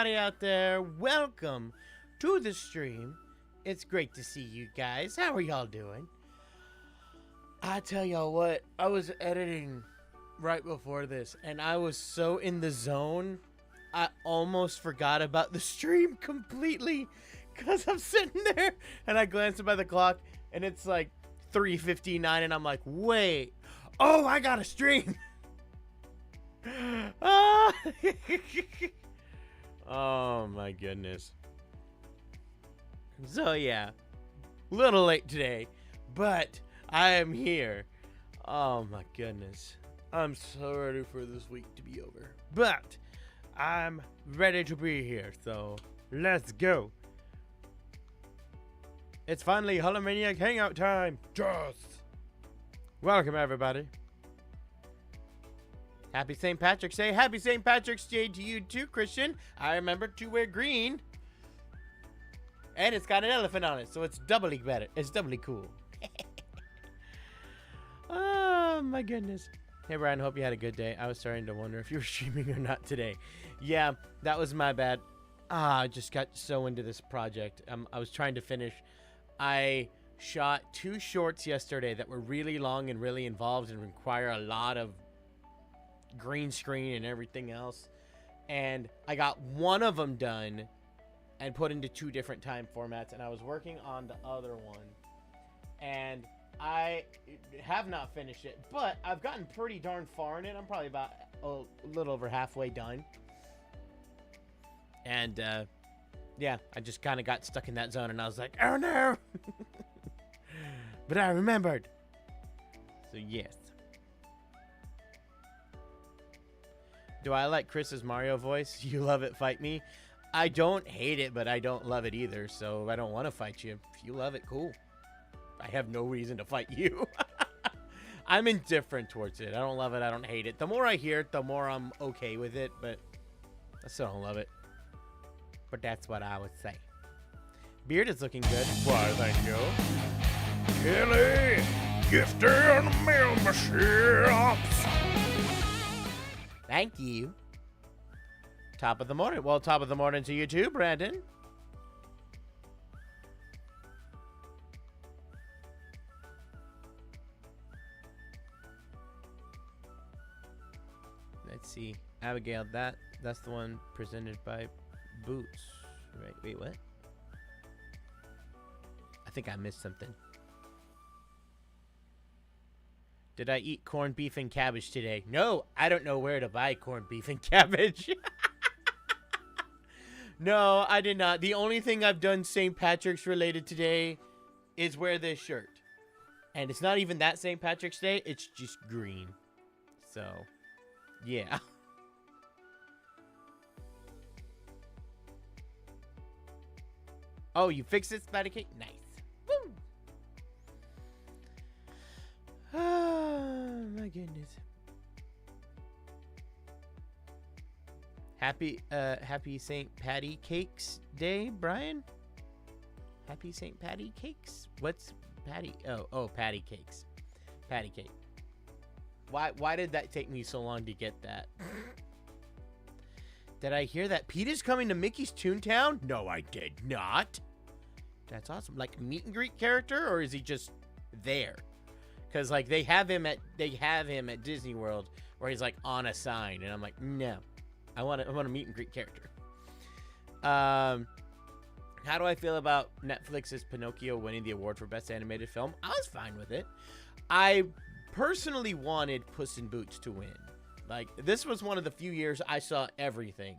everybody out there. Welcome to the stream. It's great to see you guys. How are y'all doing? I tell y'all what, I was editing right before this, and I was so in the zone, I almost forgot about the stream completely, because I'm sitting there, and I glanced by the clock, and it's like 3:59, and I'm like, wait, oh, I got a stream. Oh my goodness. So yeah, a little late today, but I am here. Oh my goodness. I'm so ready for this week to be over, but I'm ready to be here, so let's go. It's finally Holomaniac Hangout time. Just welcome everybody. Happy St. Patrick's Day. Happy St. Patrick's Day to you too, Christian. I remember to wear green. And it's got an elephant on it, so it's doubly better. It's doubly cool. Oh, my goodness. Hey, Brian, hope you had a good day. I was starting to wonder if you were streaming or not today. Yeah, that was my bad. I just got so into this project. I was trying to finish. I shot 2 shorts yesterday that were really long and really involved and require a lot of green screen and everything else, and I got one of them done and put into 2 different time formats, and I was working on the other one, and I have not finished it, but I've gotten pretty darn far in it. I'm probably about a little over halfway done, and yeah, I just kind of got stuck in that zone, and I was like, oh no. But I remembered, so yes. Do I like Chris's Mario voice? You love it, fight me. I don't hate it, but I don't love it either, so I don't want to fight you. If you love it, cool. I have no reason to fight you. I'm indifferent towards it. I don't love it, I don't hate it. The more I hear it, the more I'm okay with it, but I still don't love it. But that's what I would say. Beard is looking good. Why, thank you. Kelly, gifted memberships. Thank you. Top of the morning. Well, top of the morning to you too, Brandon. Let's see. Abigail, that's the one presented by Boots. Right, wait, what? I think I missed something. Did I eat corned beef and cabbage today? No, I don't know where to buy corned beef and cabbage. No, I did not. The only thing I've done St. Patrick's related today is wear this shirt. And it's not even that St. Patrick's Day. It's just green. So, yeah. Oh, you fixed it, Spatty Cake? Nice. Woo! Oh, my goodness. Happy St. Patty Cakes Day, Brian? Happy St. Patty Cakes? What's Patty? Oh, Patty Cakes. Patty Cake. Why did that take me so long to get that? Did I hear that Pete is coming to Mickey's Toontown? No, I did not. That's awesome. Like meet and greet character, or is he just there? Because like they have him at Disney World where he's like on a sign, and I'm like, no, I want a meet and greet character. How do I feel about Netflix's Pinocchio winning the award for best animated film? I was fine with it. I personally wanted Puss in Boots to win. Like this was one of the few years I saw everything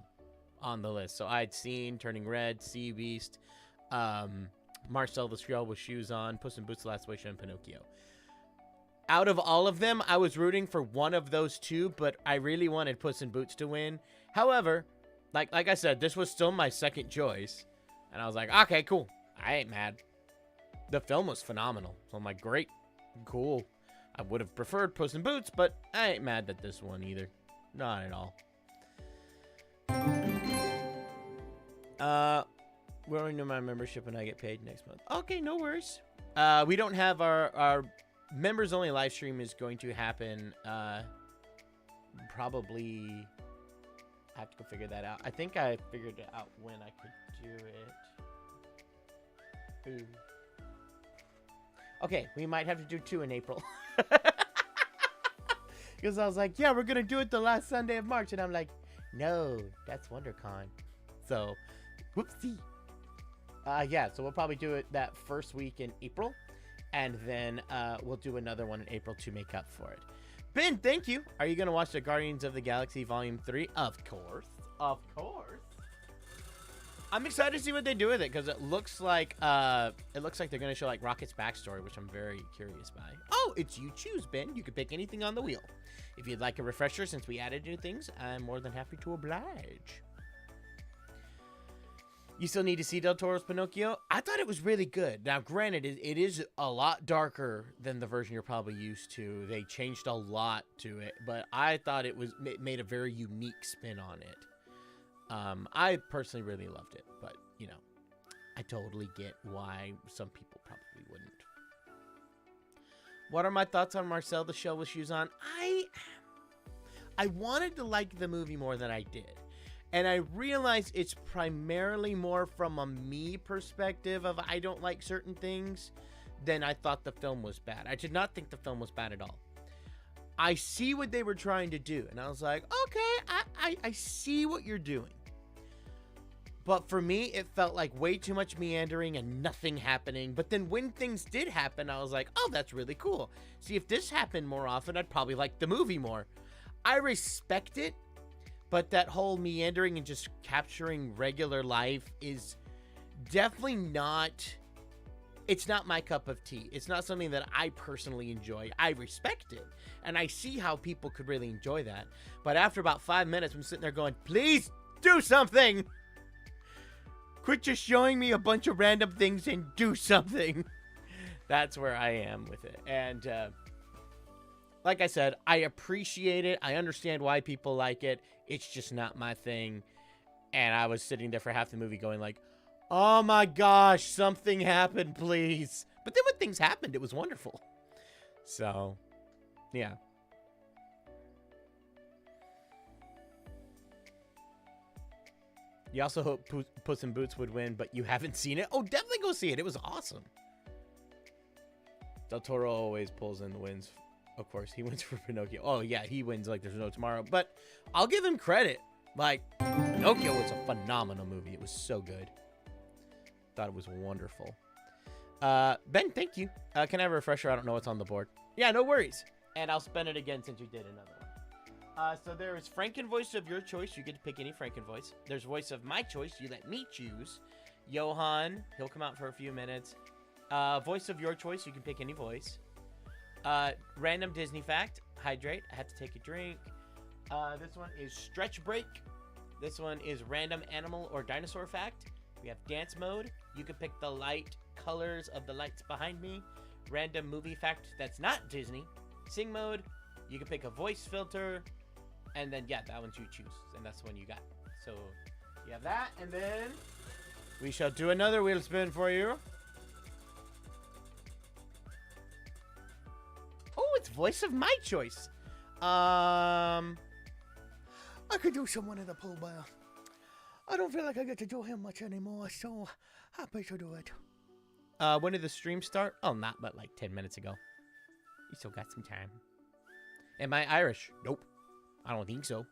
on the list. So I'd seen Turning Red, Sea Beast, Marcel the Shell with Shoes On, Puss in Boots: The Last Wish, and Pinocchio. Out of all of them, I was rooting for one of those 2, but I really wanted Puss in Boots to win. However, like I said, this was still my second choice, and I was like, okay, cool. I ain't mad. The film was phenomenal, so I'm like, great, cool. I would have preferred Puss in Boots, but I ain't mad at this one either. Not at all. We'll renew my membership when I get paid next month. Okay, no worries. We don't have our members only live stream is going to happen probably I have to go figure that out. I think I figured it out when I could do it. Ooh. Okay, we might have to do 2 in April. Because I was like, yeah, we're going to do it the last Sunday of March. And I'm like, no, that's WonderCon. So, whoopsie. Yeah, so we'll probably do it that first week in April. And then we'll do another one in April to make up for it. Ben, thank you. Are you going to watch the Guardians of the Galaxy Volume 3? Of course. Of course. I'm excited to see what they do with it because it looks like they're going to show like Rocket's backstory, which I'm very curious by. Oh, it's you choose, Ben. You can pick anything on the wheel. If you'd like a refresher since we added new things, I'm more than happy to oblige. You still need to see Del Toro's Pinocchio? I thought it was really good. Now, granted, it is a lot darker than the version you're probably used to. They changed a lot to it, but I thought it made a very unique spin on it. I personally really loved it, but, you know, I totally get why some people probably wouldn't. What are my thoughts on Marcel the Shell with Shoes On? I wanted to like the movie more than I did. And I realize it's primarily more from a me perspective of I don't like certain things than I thought the film was bad. I did not think the film was bad at all. I see what they were trying to do. And I was like, okay, I see what you're doing. But for me, it felt like way too much meandering and nothing happening. But then when things did happen, I was like, oh, that's really cool. See, if this happened more often, I'd probably like the movie more. I respect it. But that whole meandering and just capturing regular life is definitely not... It's not my cup of tea. It's not something that I personally enjoy. I respect it. And I see how people could really enjoy that. But after about 5 minutes, I'm sitting there going, please do something! Quit just showing me a bunch of random things and do something. That's where I am with it. And like I said, I appreciate it. I understand why people like it. It's just not my thing. And I was sitting there for half the movie going like, oh my gosh, something happened, please. But then when things happened, it was wonderful. So, yeah. You also hope Puss in Boots would win, but you haven't seen it? Oh, definitely go see it. It was awesome. Del Toro always pulls in the wins. Of course, he wins for Pinocchio. Oh, yeah, he wins like there's no tomorrow. But I'll give him credit. Like, Pinocchio was a phenomenal movie. It was so good. Thought it was wonderful. Ben, thank you. Can I have a refresher? I don't know what's on the board. Yeah, no worries. And I'll spend it again since you did another one. So there is Frankenvoice of your choice. You get to pick any Frankenvoice. There's Voice of my choice. You let me choose. Johan, he'll come out for a few minutes. Voice of your choice. You can pick any voice. Random Disney fact. Hydrate. I have to take a drink. This one is Stretch Break. This one is Random Animal or Dinosaur fact. We have Dance Mode. You can pick the light colors of the lights behind me. Random Movie fact that's not Disney. Sing Mode. You can pick a voice filter. And then, yeah, that one's you choose. And that's the one you got. So, you have that. And then we shall do another wheel spin for you. Oh, it's Voice of my choice. I could do someone in the Pooh Bear. I don't feel like I get to do him much anymore, so happy to do it. When did the stream start? Oh, not but like 10 minutes ago. You still got some time. Am I Irish? Nope. I don't think so.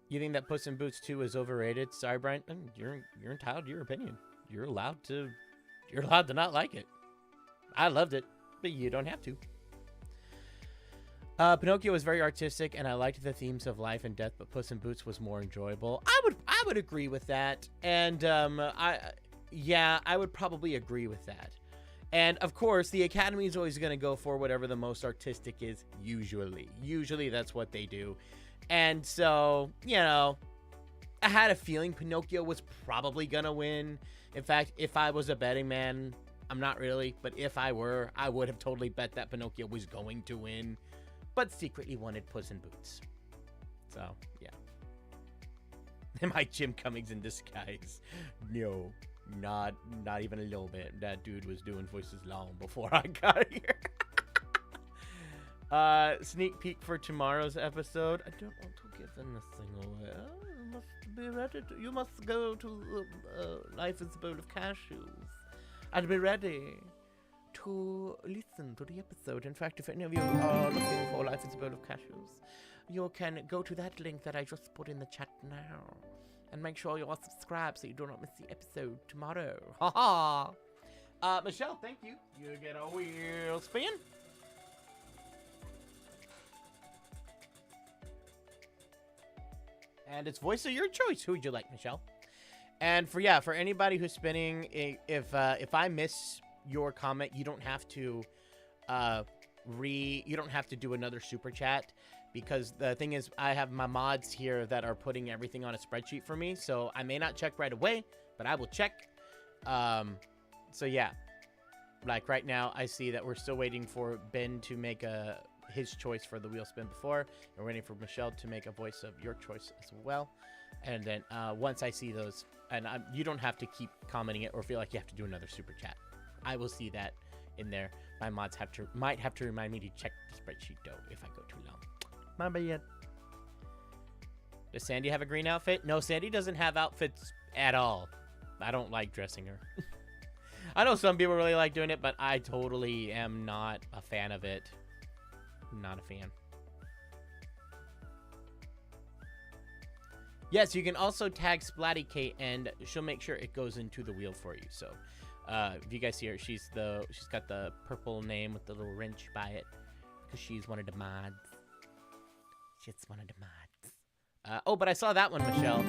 You think that Puss in Boots 2 is overrated? Sorry, Brian. You're entitled to your opinion. You're allowed to not like it. I loved it, but you don't have to. Pinocchio was very artistic, and I liked the themes of life and death, but Puss in Boots was more enjoyable. I would agree with that, and I would probably agree with that. And of course, the Academy is always going to go for whatever the most artistic is. Usually that's what they do, and so you know, I had a feeling Pinocchio was probably gonna win. In fact, if I was a betting man, I'm not really, but if I were, I would have totally bet that Pinocchio was going to win. But secretly wanted Puss in Boots. So, yeah. Am I Jim Cummings in disguise? No, not even a little bit. That dude was doing voices long before I got here. Sneak peek for tomorrow's episode. I don't want to give anything away. You must be ready to. You must go to Life is a Bowl of Cashews and be ready to listen to the episode. In fact, if any of you are looking for Life is a Bowl of Cashews, you can go to that link that I just put in the chat now. And make sure you are subscribed so you do not miss the episode tomorrow. Ha ha! Michelle, thank you. You get a wheel spin. And it's voice of your choice. Who would you like, Michelle? And for anybody who's spinning, if I miss your comment, you don't have to you don't have to do another super chat, because the thing is, I have my mods here that are putting everything on a spreadsheet for me, so I may not check right away, but I will check. So yeah, like right now, I see that we're still waiting for Ben to make his choice for the wheel spin before. We're waiting for Michelle to make a voice of your choice as well. And then once I see those, and you don't have to keep commenting it or feel like you have to do another super chat. I will see that in there. My mods might have to remind me to check the spreadsheet though if I go too long. My bad. Does Sandy have a green outfit? No, Sandy doesn't have outfits at all. I don't like dressing her. I know some people really like doing it, but I totally am not a fan of it. Not a fan. Yes, you can also tag Splatty Kate, and she'll make sure it goes into the wheel for you. So, if you guys see her, she's got the purple name with the little wrench by it, because she's one of the mods. She's one of the mods. Oh, but I saw that one, Michelle.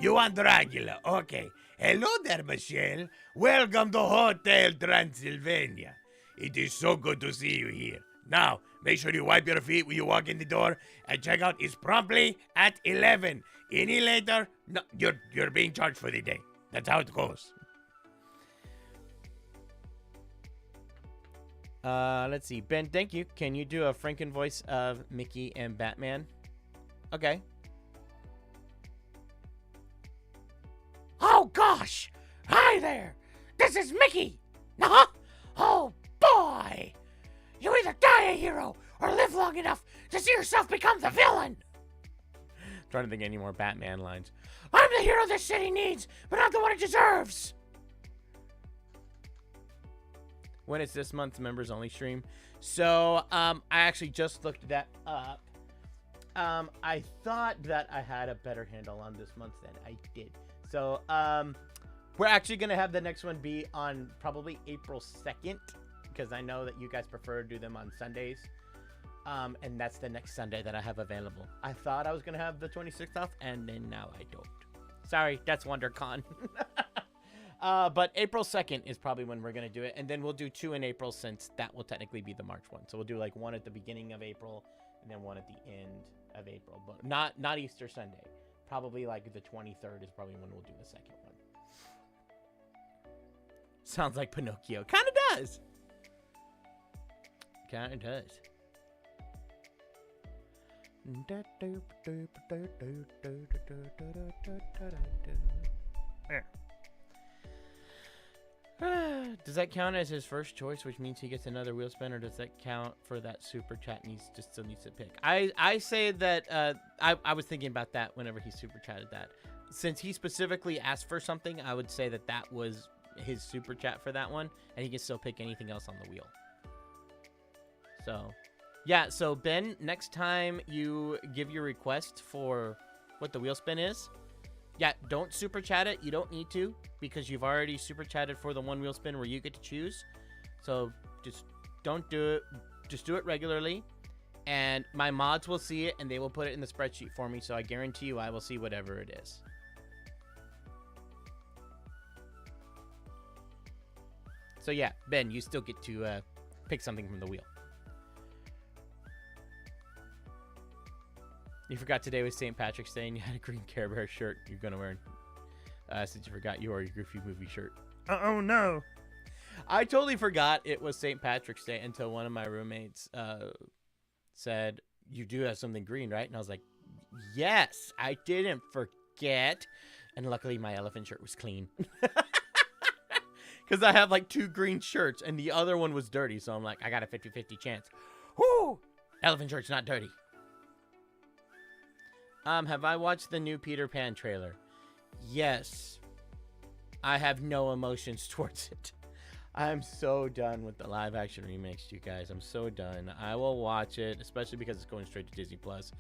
You want Dracula? Okay. Hello there, Michelle. Welcome to Hotel Transylvania. It is so good to see you here. Now, make sure you wipe your feet when you walk in the door, and checkout is promptly at 11. Any later, no, you're being charged for the day. That's how it goes. Let's see. Ben, thank you. Can you do a Franken voice of Mickey and Batman? Okay. Oh, gosh! Hi there! This is Mickey! Huh? Oh, boy! You either die a hero or live long enough to see yourself become the villain! Trying to think of any more Batman lines. I'm the hero this city needs, but not the one it deserves! When is this month's members only stream? So, I actually just looked that up. I thought that I had a better handle on this month than I did. So, we're actually going to have the next one be on probably April 2nd, because I know that you guys prefer to do them on Sundays. And that's the next Sunday that I have available. I thought I was going to have the 26th off, and then now I don't. Sorry, that's WonderCon. But April 2nd is probably when we're going to do it. And then we'll do 2 in April, since that will technically be the March one. So we'll do like one at the beginning of April and then one at the end of April. But not Easter Sunday. Probably like the 23rd is probably when we'll do the second one. Sounds like Pinocchio. Kind of does. Kind of does. Does that count as his first choice, which means he gets another wheel spin, or does that count for that super chat and he still needs to pick? I say that I was thinking about that whenever he super chatted that. Since he specifically asked for something, I would say that that was his super chat for that one, and he can still pick anything else on the wheel. So, yeah, so Ben, next time you give your request for what the wheel spin is, yeah, don't super chat it. You don't need to, because you've already super chatted for the one wheel spin where you get to choose. So just don't do it. Just do it regularly. And my mods will see it, and they will put it in the spreadsheet for me. So I guarantee you I will see whatever it is. So yeah, Ben, you still get to pick something from the wheel. You forgot today was St. Patrick's Day and you had a green Care Bear shirt you're going to wear since you forgot you wore your Goofy Movie shirt. Oh, no. I totally forgot it was St. Patrick's Day until one of my roommates said, you do have something green, right? And I was like, yes, I didn't forget. And luckily my elephant shirt was clean. Because I have like 2 green shirts and the other one was dirty. So I'm like, I got a 50-50 chance. Whoo! Elephant shirt's not dirty. Have I watched the new Peter Pan trailer? Yes. I have no emotions towards it. I'm so done with the live action remakes, you guys. I'm so done. I will watch it, especially because it's going straight to Disney Plus.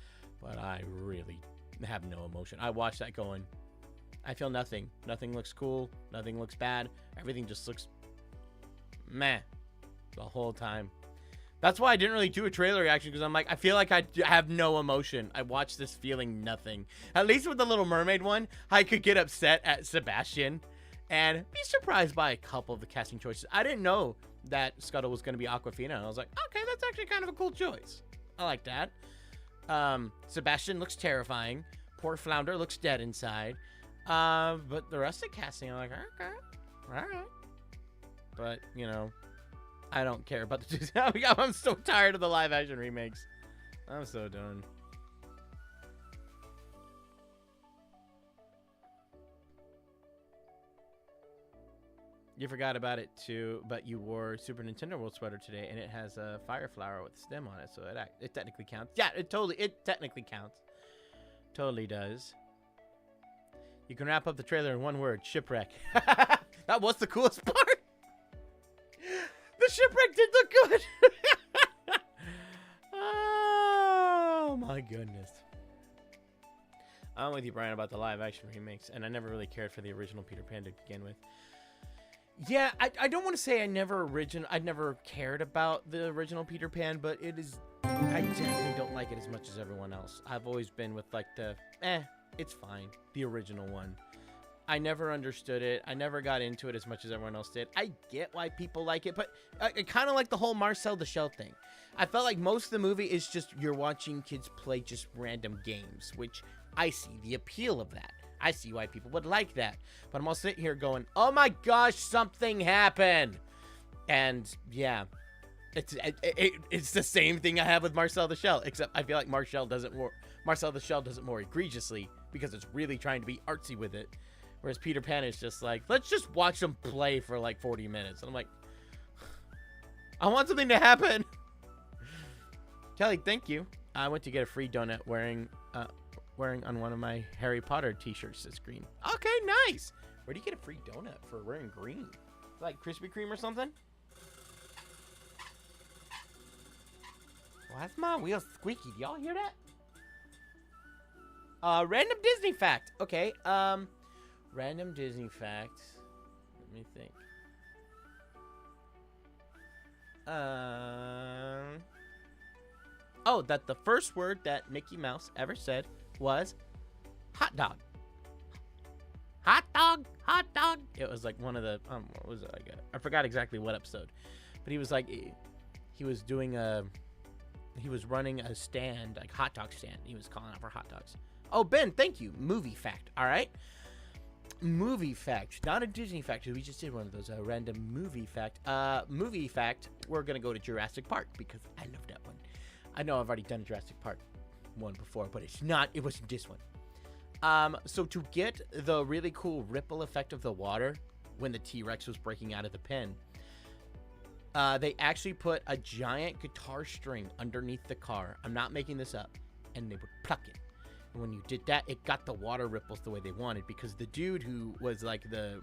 But I really have no emotion. I watched that going, I feel nothing. Nothing looks cool. Nothing looks bad. Everything just looks meh the whole time. That's why I didn't really do a trailer reaction, because I'm like, I feel like I have no emotion. I watched this feeling nothing. At least with the Little Mermaid one, I could get upset at Sebastian and be surprised by a couple of the casting choices. I didn't know that Scuttle was going to be Awkwafina, and I was like, okay, that's actually kind of a cool choice. I like that. Sebastian looks terrifying. Poor Flounder looks dead inside. But the rest of the casting, I'm like, okay, all right. But, you know, I don't care about the I'm so tired of the live action remakes. I'm so done. You forgot about it too, but you wore Super Nintendo World sweater today, and it has a fire flower with a stem on it, so it technically counts. Yeah, it technically counts. Totally does. You can wrap up the trailer in one word: shipwreck. That was the coolest part. The shipwreck did look good. Oh my goodness. I'm with you, Brian, about the live action remakes, and I never really cared for the original Peter Pan to begin with. Yeah, I don't want to say I never cared about the original Peter Pan, but I definitely don't like it as much as everyone else. I've always been with like it's fine, the original one. I never understood it. I never got into it as much as everyone else did. I get why people like it, but I kind of like the whole Marcel the Shell thing. I felt like most of the movie is just you're watching kids play just random games, which I see the appeal of that. I see why people would like that. But I'm all sitting here going, oh my gosh, something happened. And yeah, it's the same thing I have with Marcel the Shell, except I feel like Marcel the Shell does it more egregiously because it's really trying to be artsy with it. Whereas Peter Pan is just like, let's just watch them play for like 40 minutes. And I'm like, I want something to happen. Kelly, thank you. I went to get a free donut wearing on one of my Harry Potter t-shirts that's green. Okay, nice. Where do you get a free donut for wearing green? Like Krispy Kreme or something? Why's my wheel squeaky? Do y'all hear that? Random Disney fact. Okay, random Disney fact. Let me think. Oh, that the first word that Mickey Mouse ever said was hot dog. Hot dog, hot dog. It was like one of the what was it like? I forgot exactly what episode, but he was like, he was running a stand, like hot dog stand. He was calling out for hot dogs. Oh, Ben, thank you. Movie fact. All right. Movie fact, not a Disney fact. We just did one of those. A random movie fact. Movie fact. We're gonna go to Jurassic Park because I love that one. I know I've already done Jurassic Park one before, but it wasn't this one. So to get the really cool ripple effect of the water when the T-Rex was breaking out of the pen, they actually put a giant guitar string underneath the car. I'm not making this up. And they would pluck it. And when you did that, it got the water ripples the way they wanted, because the dude who was like I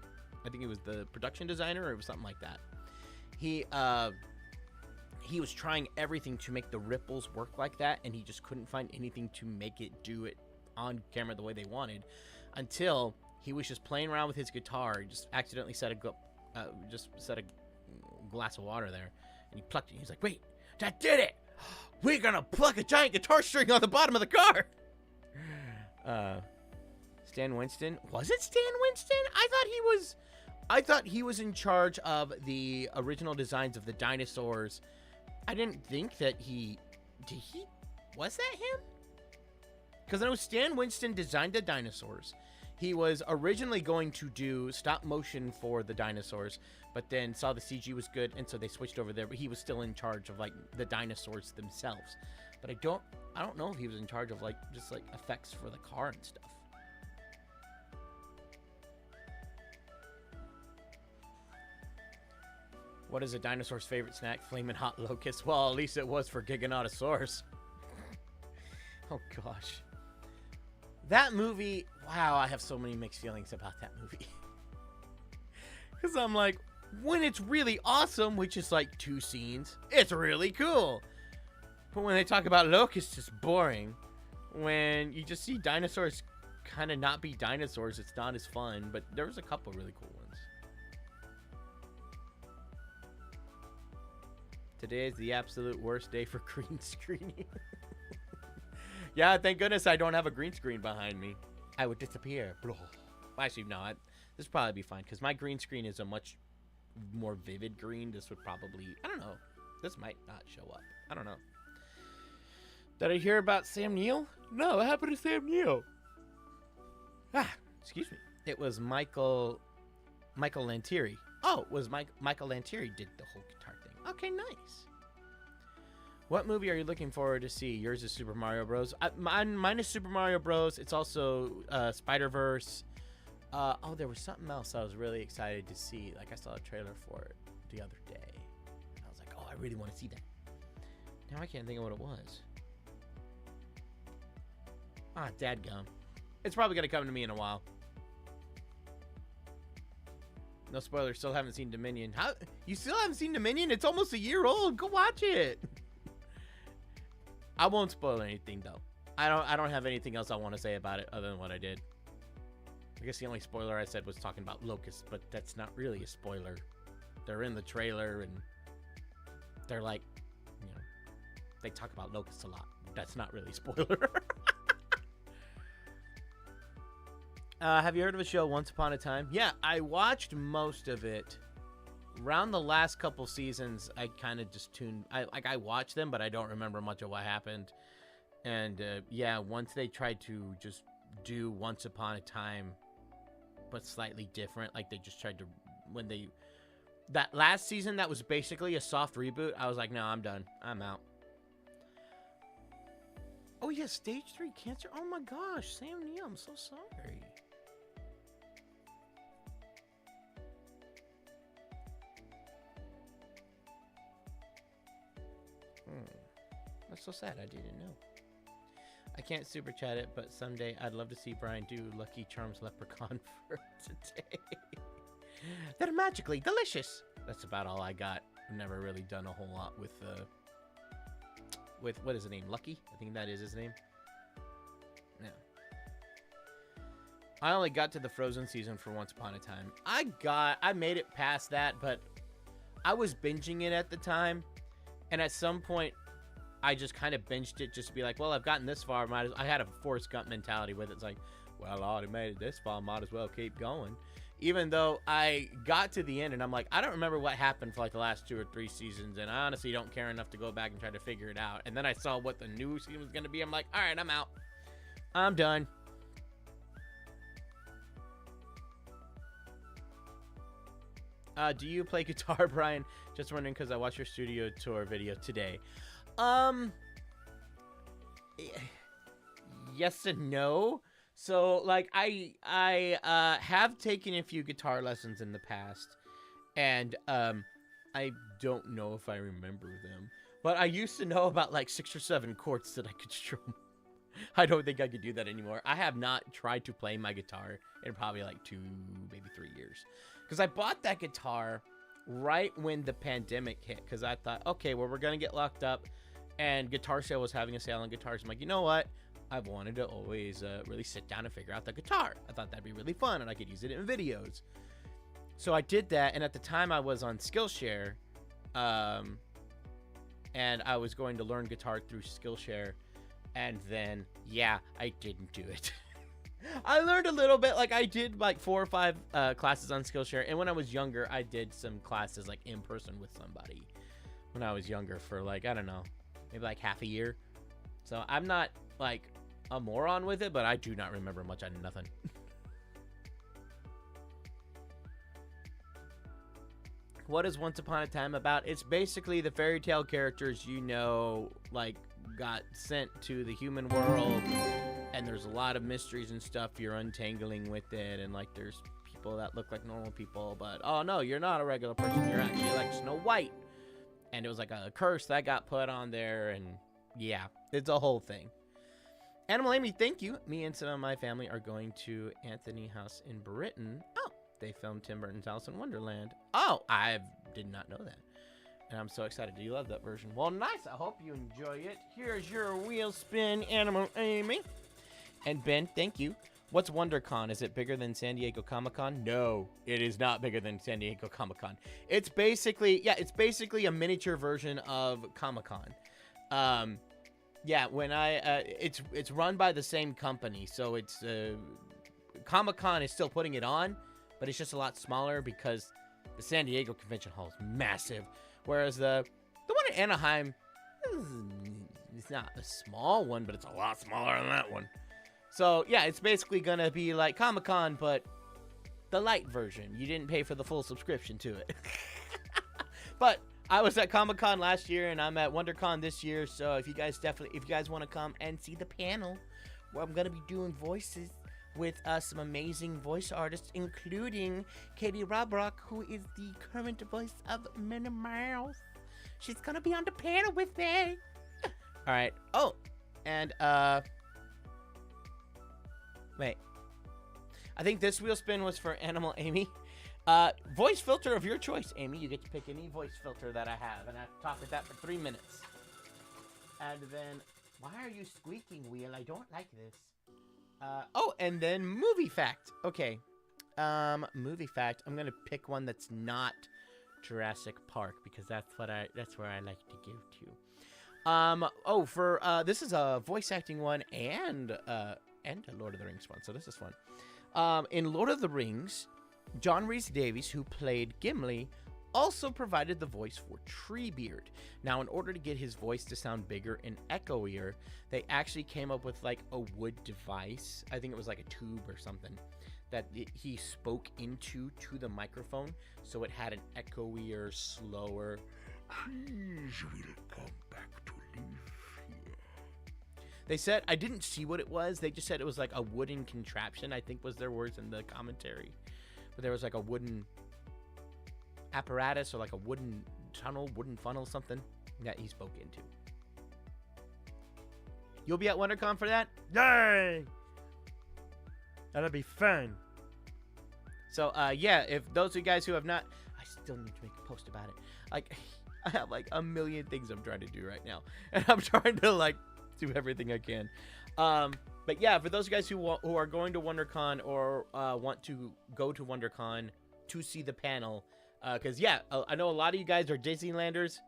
think it was the production designer, or it was something like that. He was trying everything to make the ripples work like that, and he just couldn't find anything to make it do it on camera the way they wanted, until he was just playing around with his guitar. He just accidentally set a glass of water there, and he plucked it. He's like, wait, that did it! We're gonna pluck a giant guitar string on the bottom of the car! Stan Winston. Was it Stan Winston? I thought he was in charge of the original designs of the dinosaurs. I didn't think that was that him? Because I know Stan Winston designed the dinosaurs. He was originally going to do stop motion for the dinosaurs, but then saw the CG was good, and so they switched over there. But he was still in charge of like the dinosaurs themselves. But I don't know if he was in charge of like just like effects for the car and stuff. What is a dinosaur's favorite snack? Flamin' hot locust. Well, at least it was for Giganotosaurus. Oh, gosh. That movie, wow, I have so many mixed feelings about that movie. Because I'm like, when it's really awesome, which is like 2 scenes, it's really cool. But when they talk about locusts, it's boring. When you just see dinosaurs kind of not be dinosaurs, it's not as fun. But there was a couple really cool ones. Today is the absolute worst day for green screening. Yeah, thank goodness I don't have a green screen behind me. I would disappear. Well, actually, no. This would probably be fine because my green screen is a much more vivid green. This would probably, I don't know. This might not show up. I don't know. Did I hear about Sam Neill? No, what happened to Sam Neill? Excuse me. It was Michael Lantieri. Oh, it was Michael Lantieri did the whole guitar thing. Okay, nice. What movie are you looking forward to see? Yours is Super Mario Bros. Mine is Super Mario Bros. It's also Spider-Verse. Oh, there was something else I was really excited to see. Like, I saw a trailer for it the other day. And I was like, oh, I really want to see that. Now I can't think of what it was. Ah, dadgum. It's probably going to come to me in a while. No spoilers. Still haven't seen Dominion. How? You still haven't seen Dominion? It's almost a year old. Go watch it. I won't spoil anything, though. I don't have anything else I want to say about it other than what I did. I guess the only spoiler I said was talking about locusts, but that's not really a spoiler. They're in the trailer, and they're like, you know, they talk about locusts a lot. That's not really a spoiler. Have you heard of a show, Once Upon a Time? Yeah, I watched most of it. Around the last couple seasons, I kind of just tuned. I watched them, but I don't remember much of what happened. And yeah, once they tried to just do Once Upon a Time, but slightly different, like they just tried to that last season that was basically a soft reboot. I was like, no, I'm done. I'm out. Oh yeah, stage 3 cancer. Oh my gosh, Sam Neill. I'm so sorry. That's so sad. I didn't know. I can't super chat it, but someday I'd love to see Brian do Lucky Charms Leprechaun for today. They're magically delicious. That's about all I got. I've never really done a whole lot with what is his name? Lucky? I think that is his name. Yeah. I only got to the Frozen season for Once Upon a Time. I made it past that, but I was binging it at the time, and at some point I just kind of binged it just to be like, well, I've gotten this far. I had a Forrest Gump mentality with it. It's like, well, I already made it this far. Might as well keep going. Even though I got to the end and I'm like, I don't remember what happened for like the last 2 or 3 seasons. And I honestly don't care enough to go back and try to figure it out. And then I saw what the new season was going to be. I'm like, all right, I'm out. I'm done. Do you play guitar, Brian? Just wondering because I watched your studio tour video today. Yes and no. So like I have taken a few guitar lessons in the past, and I don't know if I remember them, but I used to know about like 6 or 7 chords that I could strum. I don't think I could do that anymore. I have not tried to play my guitar in probably like 2, maybe 3 years, because I bought that guitar right when the pandemic hit, because I thought, okay, well, we're gonna get locked up, and Guitar Sale was having a sale on guitars. I'm like, you know what? I've wanted to always really sit down and figure out the guitar. I thought that'd be really fun, and I could use it in videos. So I did that, and at the time I was on Skillshare, and I was going to learn guitar through Skillshare, and then, yeah, I didn't do it. I learned a little bit. Like, I did like 4 or 5 classes on Skillshare, and when I was younger, I did some classes like in person with somebody when I was younger for like, I don't know, maybe like half a year. So I'm not like a moron with it, but I do not remember much on nothing. What is Once Upon a Time about? It's basically the fairy tale characters, you know, like got sent to the human world, and there's a lot of mysteries and stuff you're untangling with it, and like there's people that look like normal people, but oh no, you're not a regular person. You're actually like Snow White. And it was like a curse that got put on there, and yeah, it's a whole thing. Animal Amy, thank you. Me and some of my family are going to Anthony House in Britain. Oh, they filmed Tim Burton's Alice in Wonderland. Oh, I did not know that. And I'm so excited. Do you love that version? Well, nice. I hope you enjoy it. Here's your wheel spin, Animal Amy. And Ben, thank you. What's WonderCon? Is it bigger than San Diego Comic-Con? No, it is not bigger than San Diego Comic-Con. It's basically a miniature version of Comic-Con. Yeah, when it's run by the same company, so it's Comic-Con is still putting it on, but it's just a lot smaller because the San Diego Convention Hall is massive, whereas the one in Anaheim, it's not a small one, but it's a lot smaller than that one. So yeah, it's basically gonna be like Comic-Con, but the light version. You didn't pay for the full subscription to it. But I was at Comic-Con last year, and I'm at WonderCon this year. So if you guys want to come and see the panel, where I'm gonna be doing voices with some amazing voice artists, including Katie Robrock, who is the current voice of Minnie Mouse. She's gonna be on the panel with me. All right. Oh, and wait. I think this wheel spin was for Animal Amy. Voice filter of your choice, Amy. You get to pick any voice filter that I have, and I talk with that for 3 minutes. And then, why are you squeaking, wheel? I don't like this. Oh, and then movie fact. Okay. Movie fact. I'm gonna pick one that's not Jurassic Park because that's where I like to go to. This is a voice acting one and a Lord of the Rings one, so this is fun. In Lord of the Rings, John Rhys Davies, who played Gimli, also provided the voice for Treebeard. Now, in order to get his voice to sound bigger and echoier, they actually came up with like a wood device. I think it was like a tube or something that he spoke into to the microphone, so it had an echoier, slower. Please will come back to live here. They said, I didn't see what it was. They just said it was like a wooden contraption, I think was their words in the commentary. But there was like a wooden apparatus or like a wooden tunnel, wooden funnel, something that he spoke into. You'll be at WonderCon for that? Yay! That'll be fun. So, yeah, if those of you guys who have not, I still need to make a post about it. Like, I have like a million things I'm trying to do right now, and I'm trying to like do everything I can. But yeah, for those guys who are going to WonderCon or want to go to WonderCon to see the panel, because yeah, I know a lot of you guys are Disneylanders.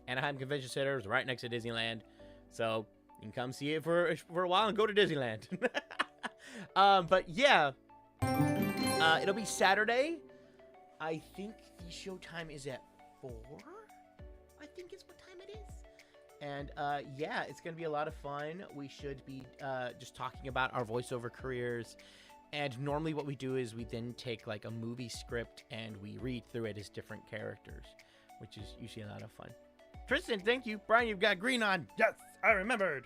Anaheim Convention Center is right next to Disneyland, so you can come see it for a while and go to Disneyland. But yeah, it'll be Saturday. I think the show time is at 4. I think is what time it is. And yeah, it's gonna be a lot of fun. We should be just talking about our voiceover careers. And normally what we do is we then take like a movie script and we read through it as different characters, which is usually a lot of fun. Tristan, thank you. Brian, you've got green on. Yes, I remembered.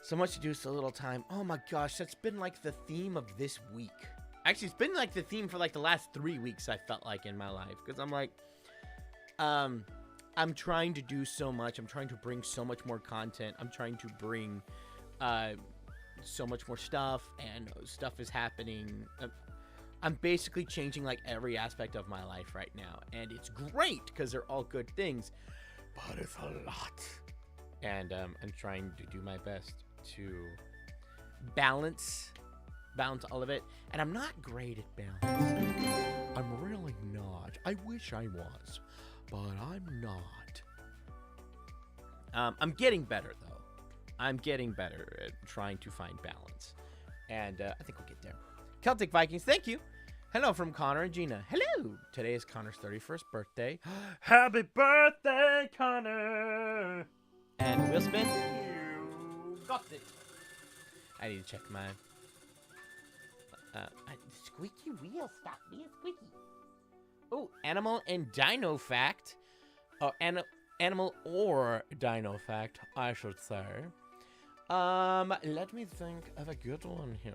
So much to do, so little time. Oh my gosh, that's been like the theme of this week. Actually, it's been like the theme for like the last 3 weeks, I felt like, in my life. Because I'm like, I'm trying to do so much. I'm trying to bring so much more content. I'm trying to bring so much more stuff, and stuff is happening. I'm basically changing like every aspect of my life right now, and it's great because they're all good things, but it's a lot. And I'm trying to do my best to balance all of it, and I'm not great at balance. I'm really not. I wish I was, but I'm not. I'm getting better though. I'm getting better at trying to find balance, and I think we'll get there. Celtic Vikings, thank you. Hello from Connor and Gina. Hello. Today is Connor's 31st birthday. Happy birthday, Connor. And wheel spin. You got it. I need to check my squeaky wheel. Stop being squeaky. Oh, animal and dino fact. Oh, animal or dino fact, I should say. Let me think of a good one here.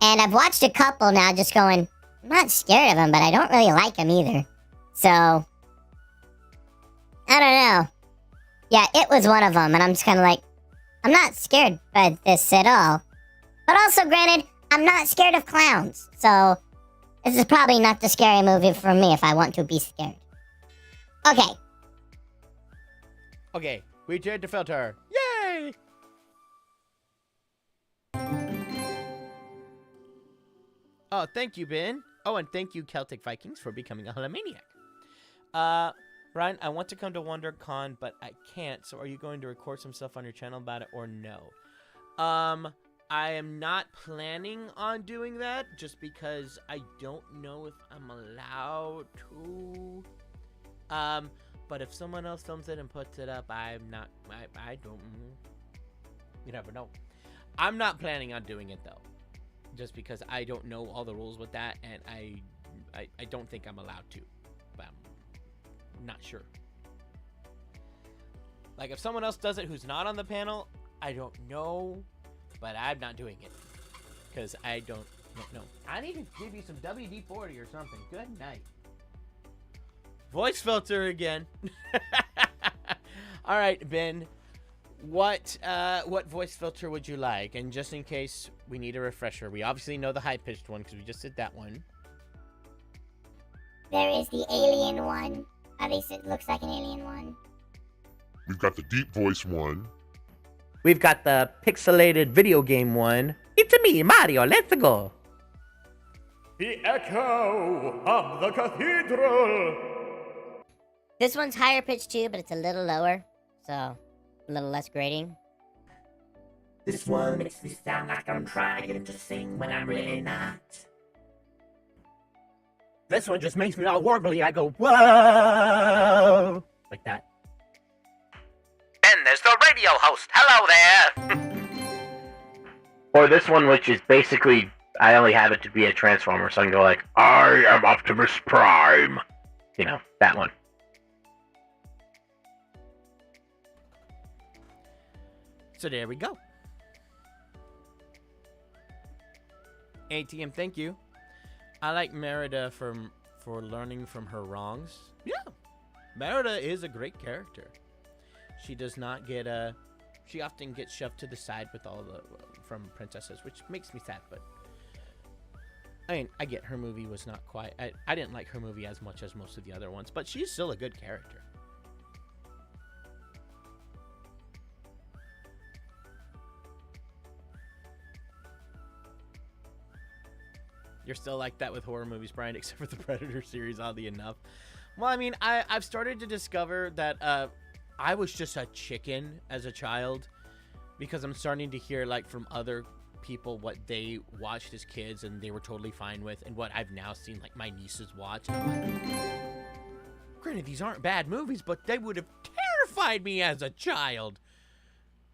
And I've watched a couple now just going, I'm not scared of him, but I don't really like him either. So, I don't know. Yeah, it was one of them, and I'm just kind of like, I'm not scared by this at all. But also, granted, I'm not scared of clowns. So, this is probably not the scary movie for me if I want to be scared. Okay. Okay, we tried to filter. Yay! Oh, thank you, Ben. Oh, and thank you, Celtic Vikings, for becoming a Holomaniac. Ryan, I want to come to WonderCon, but I can't. So are you going to record some stuff on your channel about it or no? I am not planning on doing that just because I don't know if I'm allowed to. But if someone else films it and puts it up, I don't, you never know. I'm not planning on doing it though, just because I don't know all the rules with that, and I don't think I'm allowed to, but I'm not sure. Like if someone else does it who's not on the panel, I don't know, but I'm not doing it because I don't know. I need to give you some WD-40 or something. Good night. Voice filter again. All right, Ben. What voice filter would you like? And just in case we need a refresher, we obviously know the high-pitched one because we just did that one. There is the alien one. At least it looks like an alien one. We've got the deep voice one. We've got the pixelated video game one. It's me, Mario. Let's go. The echo of the cathedral. This one's higher pitched too, but it's a little lower. So, a little less grating. This one makes me sound like I'm trying to sing when I'm really not. This one just makes me all warbly. I go, whoa! Like that. And there's the radio host. Hello there. Or this one, which is basically, I only have it to be a transformer, so I can go like, I am Optimus Prime. You know, that one. So there we go. ATM, thank you. I like Merida for learning from her wrongs. Yeah, Merida is a great character. She does not get she often gets shoved to the side with all the from princesses, which makes me sad. But I mean, I get her movie was not quite. I didn't like her movie as much as most of the other ones, but she's still a good character. You're still like that with horror movies, Brian, except for the Predator series, oddly enough. Well, I mean, I've started to discover that I was just a chicken as a child, because I'm starting to hear, like, from other people what they watched as kids and they were totally fine with, and what I've now seen, like, my nieces watch. And I'm like, granted, these aren't bad movies, but they would have terrified me as a child.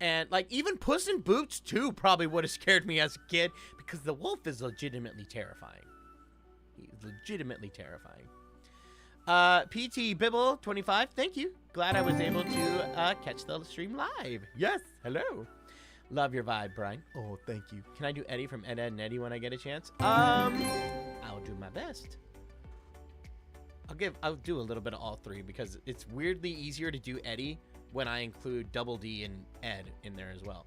And, like, even Puss in Boots 2 probably would have scared me as a kid, because the wolf is legitimately terrifying. He's legitimately terrifying. PT Bibble 25, thank you. Glad I was able to catch the stream live. Yes, hello. Love your vibe, Brian. Oh, thank you. Can I do Eddie from Ed, Ed and Eddie when I get a chance? I'll do my best. I'll do a little bit of all three, because it's weirdly easier to do Eddie when I include Double D and Ed in there as well.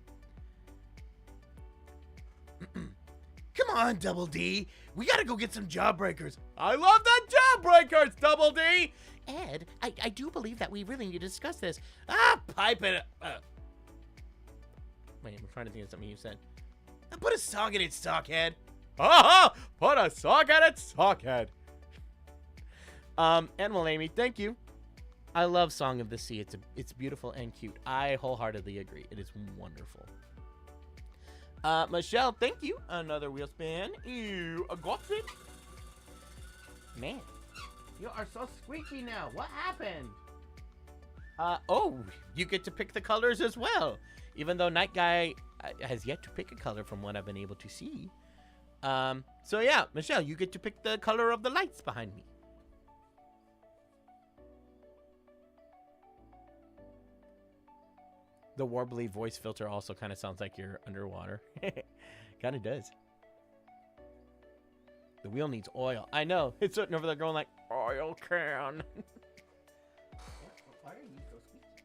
Come on, Double D. We gotta go get some Jawbreakers. I love that Jawbreakers, Double D. Ed, I do believe that we really need to discuss this. Pipe it. Wait, I'm trying to think of something you said. Put a song in it, Sockhead. Put a song in it, Sockhead. Animal Amy, thank you. I love Song of the Sea. It's beautiful and cute. I wholeheartedly agree. It is wonderful. Michelle, thank you. Another wheel spin. Ew, I got it. Man, you are so squeaky now. What happened? Oh, you get to pick the colors as well. Even though Night Guy has yet to pick a color from what I've been able to see. So yeah, Michelle, you get to pick the color of the lights behind me. The warbly voice filter also kind of sounds like you're underwater. Kind of does. The wheel needs oil. I know. It's sitting over there going like, oil can. Why are you so squeaky?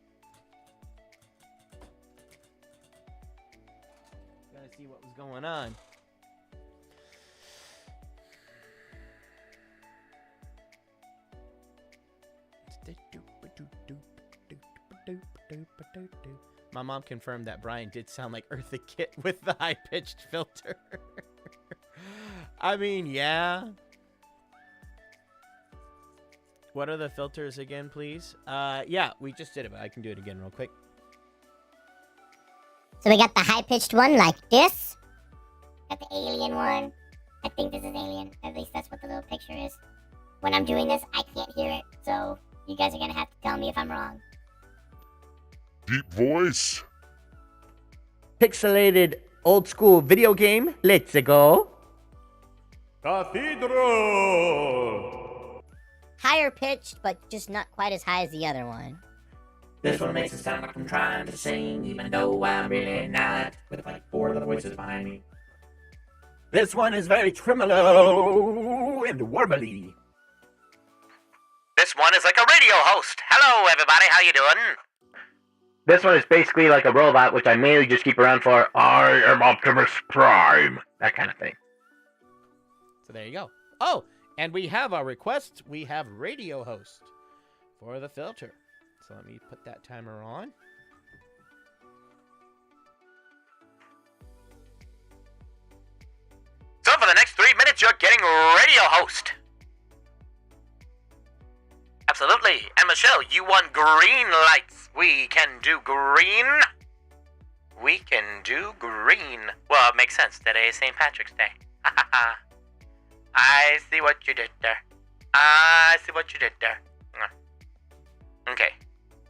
Gotta see what was going on. My mom confirmed that Brian did sound like Eartha Kitt with the high-pitched filter. I mean, yeah. What are the filters again, please? Yeah, we just did it, but I can do it again real quick. So we got the high-pitched one like this. Got the alien one. I think this is alien. At least that's what the little picture is. When I'm doing this, I can't hear it. So you guys are going to have to tell me if I'm wrong. Deep voice. Pixelated old school video game. Let's go. Cathedral. Higher pitched, but just not quite as high as the other one. This one makes it sound like I'm trying to sing, even though I'm really not. With like 4 other voices behind me. This one is very tremolo and warbly. This one is like a radio host. Hello, everybody. How you doing? This one is basically like a robot, which I mainly just keep around for. I am Optimus Prime. That kind of thing. So there you go. Oh, and we have our request. We have radio host for the filter. So let me put that timer on. So for the next 3 minutes, you're getting radio host. Absolutely. And Michelle, you want green lights. We can do green. We can do green. Well, it makes sense. Today is St. Patrick's Day. I see what you did there. I see what you did there. Okay.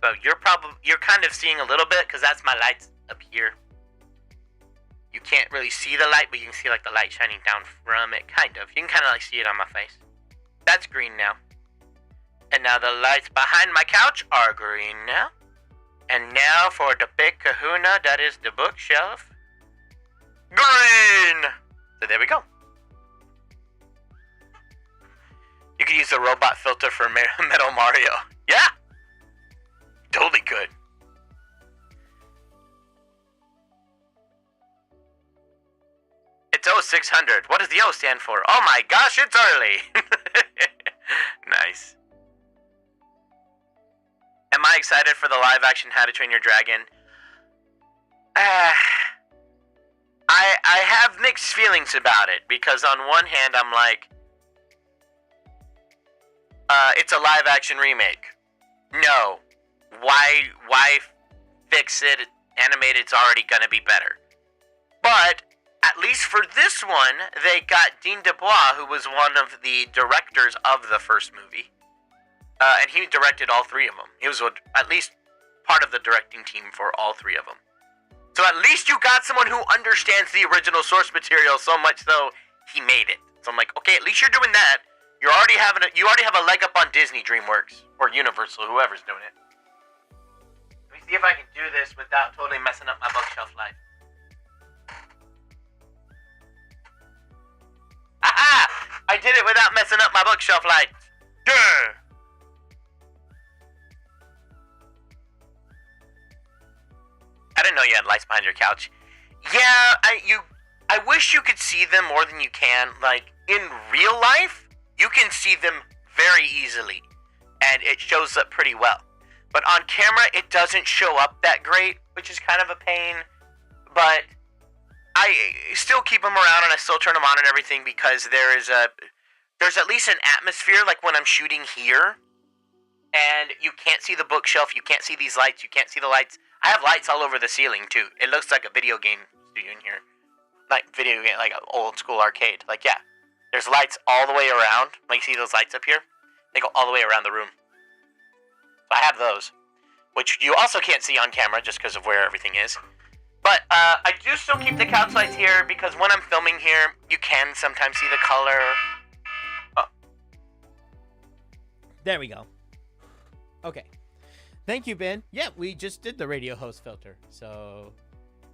So you're kind of seeing a little bit because that's my lights up here. You can't really see the light, but you can see like the light shining down from it, kind of. You can kind of like see it on my face. That's green now. And now the lights behind my couch are green now. And now for the big kahuna, that is the bookshelf. Green! So there we go. You could use the robot filter for Metal Mario. Yeah! Totally could. It's 0600. What does the O stand for? Oh my gosh, it's early! Nice. Am I excited for the live action How to Train Your Dragon? I have mixed feelings about it because on one hand I'm like, it's a live action remake. No. Why fix it? Animated's already gonna be better. But at least for this one, they got Dean DuBois, who was one of the directors of the first movie. And he directed all 3 of them. He was at least part of the directing team for all 3 of them. So at least you got someone who understands the original source material so much so he made it. So I'm like, okay, at least you're doing that. You already have a leg up on Disney DreamWorks or Universal, whoever's doing it. Let me see if I can do this without totally messing up my bookshelf life. Aha! I did it without messing up my bookshelf lights. Yeah! I didn't know you had lights behind your couch. Yeah, I wish you could see them more than you can. Like, in real life, you can see them very easily, and it shows up pretty well. But on camera, it doesn't show up that great, which is kind of a pain. But I still keep them around, and I still turn them on and everything because there's at least an atmosphere, like when I'm shooting here, and you can't see the bookshelf, you can't see these lights, you can't see the lights. I have lights all over the ceiling, too. It looks like a video game studio in here. Like an old school arcade. Like, yeah. There's lights all the way around. Like, you see those lights up here? They go all the way around the room. So I have those. Which you also can't see on camera just because of where everything is. But, I do still keep the couch lights here because when I'm filming here, you can sometimes see the color. Oh. There we go. Okay. Thank you, Ben. Yeah, we just did the radio host filter. So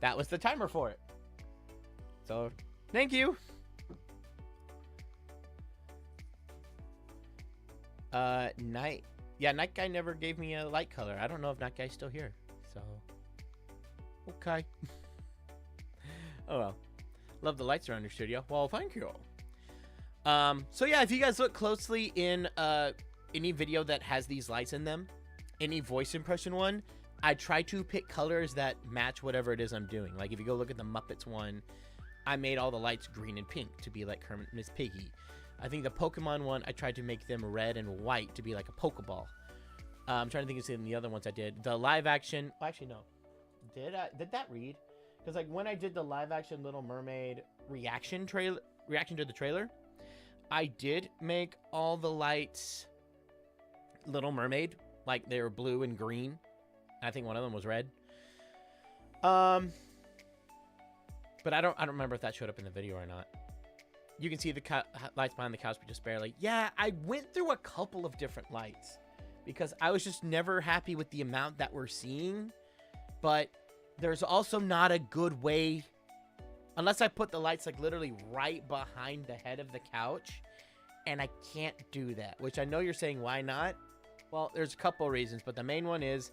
that was the timer for it. So thank you. Night Guy never gave me a light color. I don't know if Night Guy's still here. So, okay. Oh well. Love the lights around your studio. Well, thank you. So yeah, if you guys look closely in any video that has these lights in them, any voice impression one, I try to pick colors that match whatever it is I'm doing. Like if you go look at the Muppets one, I made all the lights green and pink to be like Kermit and Miss Piggy. I think the Pokemon one, I tried to make them red and white to be like a Pokeball. I'm trying to think of some of the other ones I did. The live action, well, actually no. Did that read? Because like when I did the live action Little Mermaid reaction to the trailer, I did make all the lights Little Mermaid, like they were blue and green. I think one of them was red. But I don't remember if that showed up in the video or not. You can see the lights behind the couch, but just barely. Yeah, I went through a couple of different lights because I was just never happy with the amount that we're seeing. But there's also not a good way, unless I put the lights like literally right behind the head of the couch, and I can't do that, which I know you're saying, why not? Well, there's a couple reasons, but the main one is